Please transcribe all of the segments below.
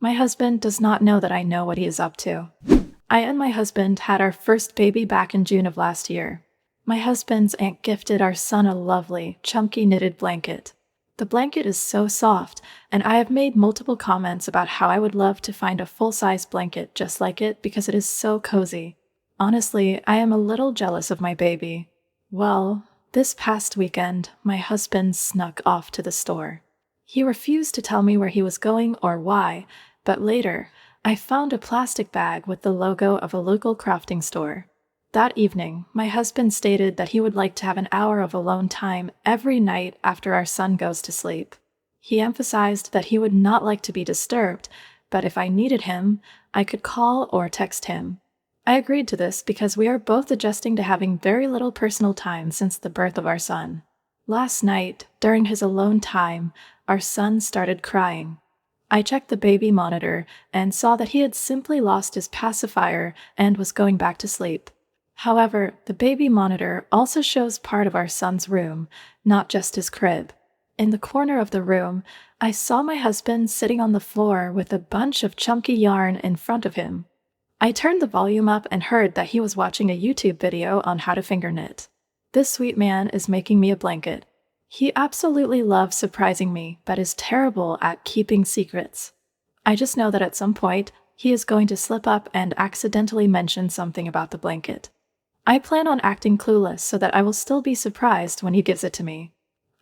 My husband does not know that I know what he is up to. I and my husband had our first baby back in June of last year. My husband's aunt gifted our son a lovely, chunky knitted blanket. The blanket is so soft, and I have made multiple comments about how I would love to find a full-size blanket just like it because it is so cozy. Honestly, I am a little jealous of my baby. Well, this past weekend, my husband snuck off to the store. He refused to tell me where he was going or why, but later, I found a plastic bag with the logo of a local crafting store. That evening, my husband stated that he would like to have an hour of alone time every night after our son goes to sleep. He emphasized that he would not like to be disturbed, but if I needed him, I could call or text him. I agreed to this because we are both adjusting to having very little personal time since the birth of our son. Last night, during his alone time, our son started crying. I checked the baby monitor and saw that he had simply lost his pacifier and was going back to sleep. However, the baby monitor also shows part of our son's room, not just his crib. In the corner of the room, I saw my husband sitting on the floor with a bunch of chunky yarn in front of him. I turned the volume up and heard that he was watching a YouTube video on how to finger knit. This sweet man is making me a blanket. He absolutely loves surprising me, but is terrible at keeping secrets. I just know that at some point, he is going to slip up and accidentally mention something about the blanket. I plan on acting clueless so that I will still be surprised when he gives it to me.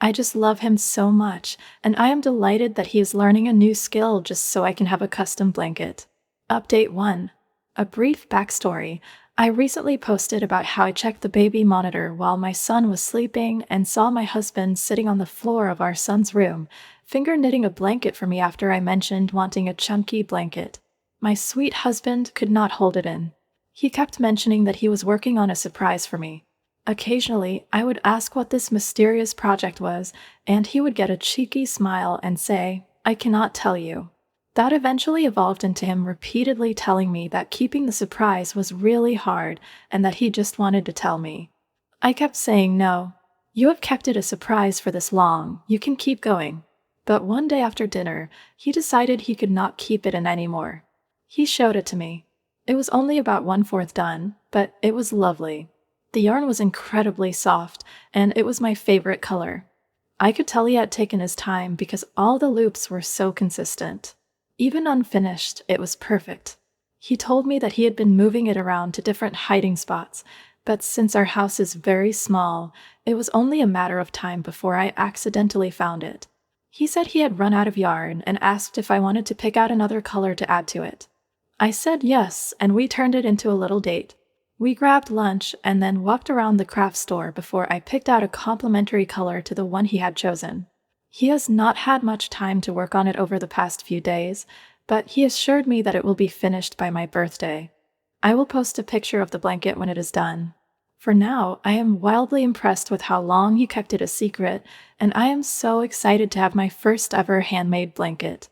I just love him so much, and I am delighted that he is learning a new skill just so I can have a custom blanket. Update 1. A brief backstory. I recently posted about how I checked the baby monitor while my son was sleeping and saw my husband sitting on the floor of our son's room, finger knitting a blanket for me after I mentioned wanting a chunky blanket. My sweet husband could not hold it in. He kept mentioning that he was working on a surprise for me. Occasionally, I would ask what this mysterious project was, and he would get a cheeky smile and say, "I cannot tell you." That eventually evolved into him repeatedly telling me that keeping the surprise was really hard and that he just wanted to tell me. I kept saying no. You have kept it a surprise for this long. You can keep going. But one day after dinner, he decided he could not keep it in anymore. He showed it to me. It was only about 1/4 done, but it was lovely. The yarn was incredibly soft, and it was my favorite color. I could tell he had taken his time because all the loops were so consistent. Even unfinished, it was perfect. He told me that he had been moving it around to different hiding spots, but since our house is very small, it was only a matter of time before I accidentally found it. He said he had run out of yarn and asked if I wanted to pick out another color to add to it. I said yes, and we turned it into a little date. We grabbed lunch and then walked around the craft store before I picked out a complementary color to the one he had chosen. He has not had much time to work on it over the past few days, but he assured me that it will be finished by my birthday. I will post a picture of the blanket when it is done. For now, I am wildly impressed with how long he kept it a secret, and I am so excited to have my first ever handmade blanket.